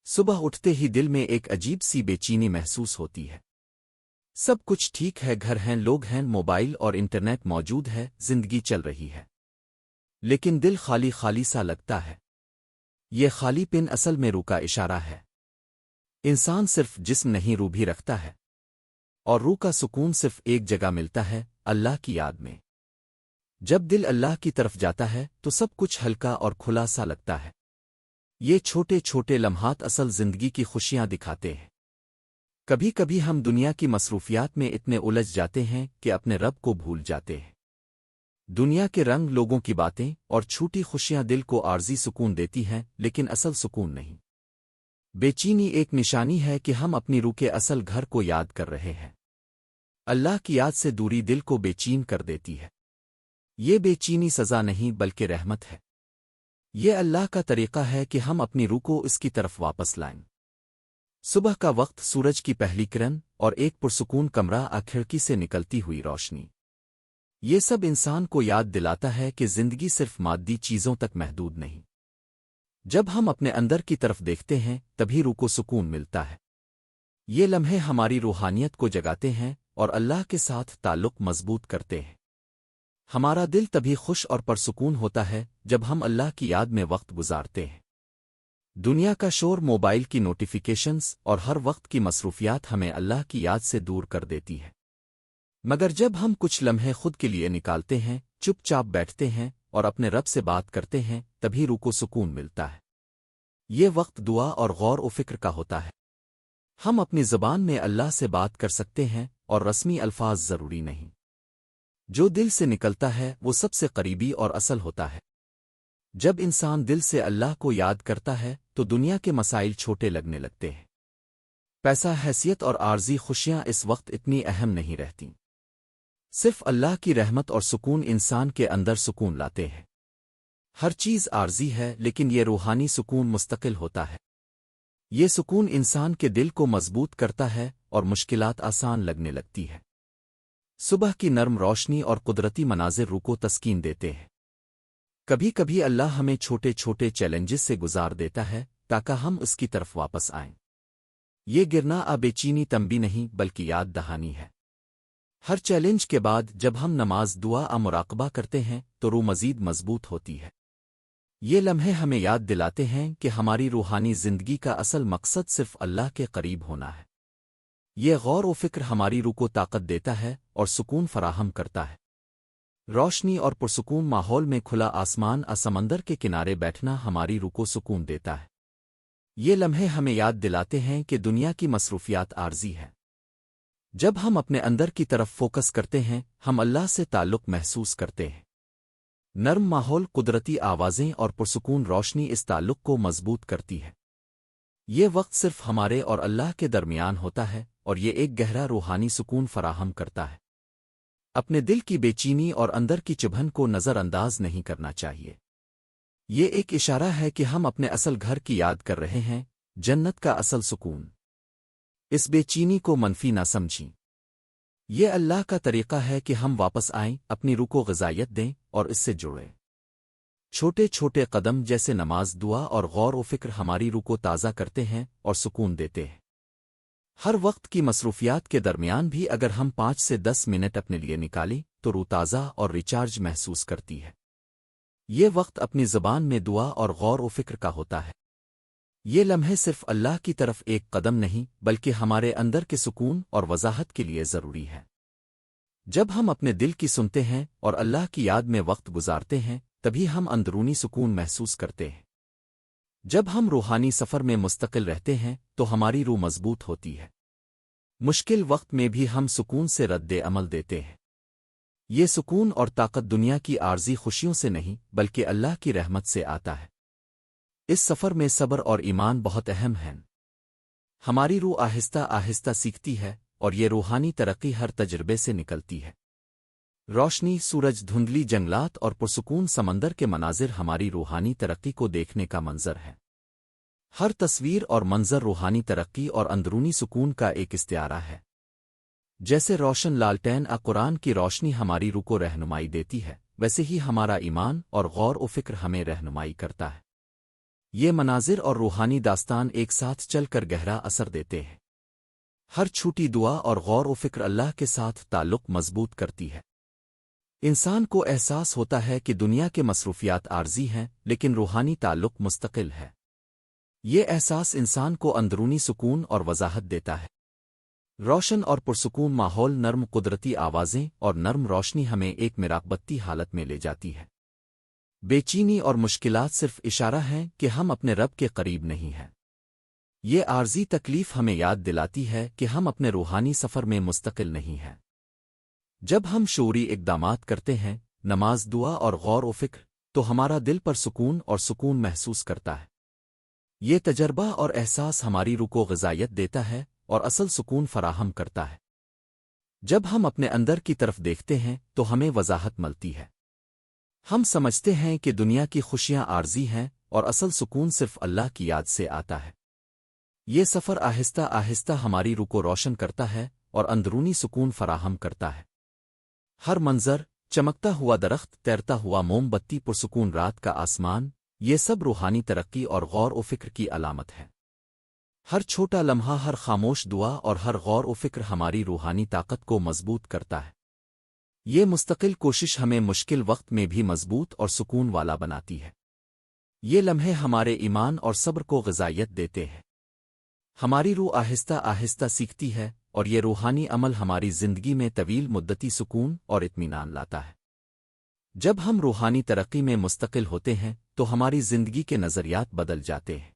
صبح اٹھتے ہی دل میں ایک عجیب سی بے چینی محسوس ہوتی ہے۔ سب کچھ ٹھیک ہے، گھر ہیں، لوگ ہیں، موبائل اور انٹرنیٹ موجود ہے، زندگی چل رہی ہے، لیکن دل خالی خالی سا لگتا ہے۔ یہ خالی پن اصل میں روح کا اشارہ ہے۔ انسان صرف جسم نہیں، روح بھی رکھتا ہے، اور روح کا سکون صرف ایک جگہ ملتا ہے، اللہ کی یاد میں۔ جب دل اللہ کی طرف جاتا ہے تو سب کچھ ہلکا اور کھلا سا لگتا ہے۔ یہ چھوٹے چھوٹے لمحات اصل زندگی کی خوشیاں دکھاتے ہیں۔ کبھی کبھی ہم دنیا کی مصروفیات میں اتنے الجھ جاتے ہیں کہ اپنے رب کو بھول جاتے ہیں۔ دنیا کے رنگ، لوگوں کی باتیں اور چھوٹی خوشیاں دل کو عارضی سکون دیتی ہیں، لیکن اصل سکون نہیں۔ بے چینی ایک نشانی ہے کہ ہم اپنی روح کے اصل گھر کو یاد کر رہے ہیں۔ اللہ کی یاد سے دوری دل کو بے چین کر دیتی ہے۔ یہ بے چینی سزا نہیں بلکہ رحمت ہے۔ یہ اللہ کا طریقہ ہے کہ ہم اپنی روح کو اس کی طرف واپس لائیں۔ صبح کا وقت، سورج کی پہلی کرن اور ایک پرسکون کمرہ، کھڑکی سے نکلتی ہوئی روشنی، یہ سب انسان کو یاد دلاتا ہے کہ زندگی صرف مادی چیزوں تک محدود نہیں۔ جب ہم اپنے اندر کی طرف دیکھتے ہیں تبھی روح کو سکون ملتا ہے۔ یہ لمحے ہماری روحانیت کو جگاتے ہیں اور اللہ کے ساتھ تعلق مضبوط کرتے ہیں۔ ہمارا دل تبھی خوش اور پرسکون ہوتا ہے جب ہم اللہ کی یاد میں وقت گزارتے ہیں۔ دنیا کا شور، موبائل کی نوٹیفیکیشنز اور ہر وقت کی مصروفیات ہمیں اللہ کی یاد سے دور کر دیتی ہے۔ مگر جب ہم کچھ لمحے خود کے لیے نکالتے ہیں، چپ چاپ بیٹھتے ہیں اور اپنے رب سے بات کرتے ہیں، تبھی روح کو سکون ملتا ہے۔ یہ وقت دعا اور غور و فکر کا ہوتا ہے۔ ہم اپنی زبان میں اللہ سے بات کر سکتے ہیں اور رسمی الفاظ ضروری نہیں۔ جو دل سے نکلتا ہے وہ سب سے قریبی اور اصل ہوتا ہے۔ جب انسان دل سے اللہ کو یاد کرتا ہے تو دنیا کے مسائل چھوٹے لگنے لگتے ہیں۔ پیسہ، حیثیت اور عارضی خوشیاں اس وقت اتنی اہم نہیں رہتیں۔ صرف اللہ کی رحمت اور سکون انسان کے اندر سکون لاتے ہیں۔ ہر چیز عارضی ہے، لیکن یہ روحانی سکون مستقل ہوتا ہے۔ یہ سکون انسان کے دل کو مضبوط کرتا ہے اور مشکلات آسان لگنے لگتی ہے۔ صبح کی نرم روشنی اور قدرتی مناظر روح کو تسکین دیتے ہیں۔ کبھی کبھی اللہ ہمیں چھوٹے چھوٹے چیلنجز سے گزار دیتا ہے تاکہ ہم اس کی طرف واپس آئیں۔ یہ گرنا بے چینی تنبیہ نہیں بلکہ یاد دہانی ہے۔ ہر چیلنج کے بعد جب ہم نماز، دعا، مراقبہ کرتے ہیں تو روح مزید مضبوط ہوتی ہے۔ یہ لمحے ہمیں یاد دلاتے ہیں کہ ہماری روحانی زندگی کا اصل مقصد صرف اللہ کے قریب ہونا ہے۔ یہ غور و فکر ہماری روح کو طاقت دیتا ہے اور سکون فراہم کرتا ہے۔ روشنی اور پرسکون ماحول میں، کھلا آسمان، سمندر کے کنارے بیٹھنا ہماری روح کو سکون دیتا ہے۔ یہ لمحے ہمیں یاد دلاتے ہیں کہ دنیا کی مصروفیات عارضی ہے۔ جب ہم اپنے اندر کی طرف فوکس کرتے ہیں، ہم اللہ سے تعلق محسوس کرتے ہیں۔ نرم ماحول، قدرتی آوازیں اور پرسکون روشنی اس تعلق کو مضبوط کرتی ہے۔ یہ وقت صرف ہمارے اور اللہ کے درمیان ہوتا ہے اور یہ ایک گہرا روحانی سکون فراہم کرتا ہے۔ اپنے دل کی بے چینی اور اندر کی چبھن کو نظر انداز نہیں کرنا چاہیے۔ یہ ایک اشارہ ہے کہ ہم اپنے اصل گھر کی یاد کر رہے ہیں، جنت کا اصل سکون۔ اس بے چینی کو منفی نہ سمجھیں۔ یہ اللہ کا طریقہ ہے کہ ہم واپس آئیں، اپنی روح کو غذائیت دیں اور اس سے جڑیں۔ چھوٹے چھوٹے قدم جیسے نماز، دعا اور غور و فکر ہماری روح کو تازہ کرتے ہیں اور سکون دیتے ہیں۔ ہر وقت کی مصروفیات کے درمیان بھی اگر ہم 5 سے 10 منٹ اپنے لیے نکالیں تو روح تازہ اور ریچارج محسوس کرتی ہے۔ یہ وقت اپنی زبان میں دعا اور غور و فکر کا ہوتا ہے۔ یہ لمحے صرف اللہ کی طرف ایک قدم نہیں بلکہ ہمارے اندر کے سکون اور وضاحت کے لیے ضروری ہے۔ جب ہم اپنے دل کی سنتے ہیں اور اللہ کی یاد میں وقت گزارتے ہیں تبھی ہم اندرونی سکون محسوس کرتے ہیں۔ جب ہم روحانی سفر میں مستقل رہتے ہیں تو ہماری روح مضبوط ہوتی ہے۔ مشکل وقت میں بھی ہم سکون سے رد عمل دیتے ہیں۔ یہ سکون اور طاقت دنیا کی عارضی خوشیوں سے نہیں بلکہ اللہ کی رحمت سے آتا ہے۔ اس سفر میں صبر اور ایمان بہت اہم ہیں۔ ہماری روح آہستہ آہستہ سیکھتی ہے اور یہ روحانی ترقی ہر تجربے سے نکلتی ہے۔ روشنی، سورج، دھندلی جنگلات اور پرسکون سمندر کے مناظر ہماری روحانی ترقی کو دیکھنے کا منظر ہے۔ ہر تصویر اور منظر روحانی ترقی اور اندرونی سکون کا ایک استعارہ ہے۔ جیسے روشن لالٹین قرآن کی روشنی ہماری روح کو رہنمائی دیتی ہے، ویسے ہی ہمارا ایمان اور غور و فکر ہمیں رہنمائی کرتا ہے۔ یہ مناظر اور روحانی داستان ایک ساتھ چل کر گہرا اثر دیتے ہیں۔ ہر چھوٹی دعا اور غور و فکر اللہ کے ساتھ تعلق مضبوط کرتی ہے۔ انسان کو احساس ہوتا ہے کہ دنیا کے مصروفیات عارضی ہیں، لیکن روحانی تعلق مستقل ہے۔ یہ احساس انسان کو اندرونی سکون اور وضاحت دیتا ہے۔ روشن اور پرسکون ماحول، نرم قدرتی آوازیں اور نرم روشنی ہمیں ایک مراقبتی حالت میں لے جاتی ہے۔ بے چینی اور مشکلات صرف اشارہ ہیں کہ ہم اپنے رب کے قریب نہیں ہیں۔ یہ عارضی تکلیف ہمیں یاد دلاتی ہے کہ ہم اپنے روحانی سفر میں مستقل نہیں ہیں۔ جب ہم شعوری اقدامات کرتے ہیں، نماز، دعا اور غور و فکر، تو ہمارا دل پر سکون محسوس کرتا ہے۔ یہ تجربہ اور احساس ہماری روح کو غذائیت دیتا ہے اور اصل سکون فراہم کرتا ہے۔ جب ہم اپنے اندر کی طرف دیکھتے ہیں تو ہمیں وضاحت ملتی ہے۔ ہم سمجھتے ہیں کہ دنیا کی خوشیاں عارضی ہیں اور اصل سکون صرف اللہ کی یاد سے آتا ہے۔ یہ سفر آہستہ آہستہ ہماری روح کو روشن کرتا ہے اور اندرونی سکون فراہم کرتا ہے۔ ہر منظر، چمکتا ہوا درخت، تیرتا ہوا موم بتی، پرسکون رات کا آسمان، یہ سب روحانی ترقی اور غور و فکر کی علامت ہے۔ ہر چھوٹا لمحہ، ہر خاموش دعا اور ہر غور و فکر ہماری روحانی طاقت کو مضبوط کرتا ہے۔ یہ مستقل کوشش ہمیں مشکل وقت میں بھی مضبوط اور سکون والا بناتی ہے۔ یہ لمحے ہمارے ایمان اور صبر کو غذائیت دیتے ہیں۔ ہماری روح آہستہ آہستہ سیکھتی ہے اور یہ روحانی عمل ہماری زندگی میں طویل مدتی سکون اور اطمینان لاتا ہے۔ جب ہم روحانی ترقی میں مستقل ہوتے ہیں تو ہماری زندگی کے نظریات بدل جاتے ہیں۔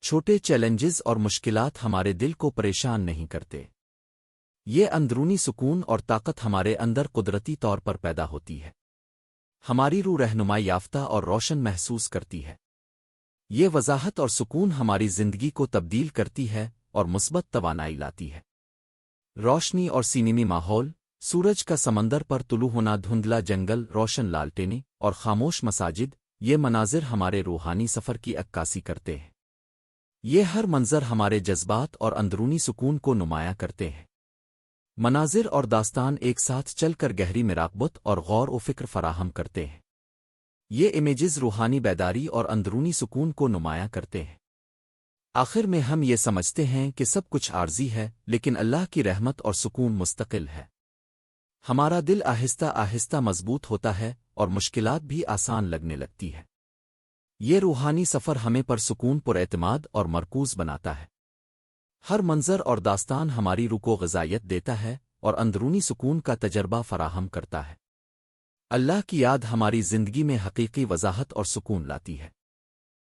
چھوٹے چیلنجز اور مشکلات ہمارے دل کو پریشان نہیں کرتے۔ یہ اندرونی سکون اور طاقت ہمارے اندر قدرتی طور پر پیدا ہوتی ہے۔ ہماری روح رہنمائی یافتہ اور روشن محسوس کرتی ہے۔ یہ وضاحت اور سکون ہماری زندگی کو تبدیل کرتی ہے اور مثبت توانائی لاتی ہے۔ روشنی اور سینمی ماحول، سورج کا سمندر پر طلوع ہونا، دھندلا جنگل، روشن لالٹینیں اور خاموش مساجد، یہ مناظر ہمارے روحانی سفر کی عکاسی کرتے ہیں۔ یہ ہر منظر ہمارے جذبات اور اندرونی سکون کو نمایاں کرتے ہیں۔ مناظر اور داستان ایک ساتھ چل کر گہری مراقبت اور غور و فکر فراہم کرتے ہیں۔ یہ امیجز روحانی بیداری اور اندرونی سکون کو نمایاں کرتے ہیں۔ آخر میں ہم یہ سمجھتے ہیں کہ سب کچھ عارضی ہے، لیکن اللہ کی رحمت اور سکون مستقل ہے۔ ہمارا دل آہستہ آہستہ مضبوط ہوتا ہے اور مشکلات بھی آسان لگنے لگتی ہے۔ یہ روحانی سفر ہمیں پر سکون، پر اعتماد اور مرکوز بناتا ہے۔ ہر منظر اور داستان ہماری روح کو غذائیت دیتا ہے اور اندرونی سکون کا تجربہ فراہم کرتا ہے۔ اللہ کی یاد ہماری زندگی میں حقیقی وضاحت اور سکون لاتی ہے۔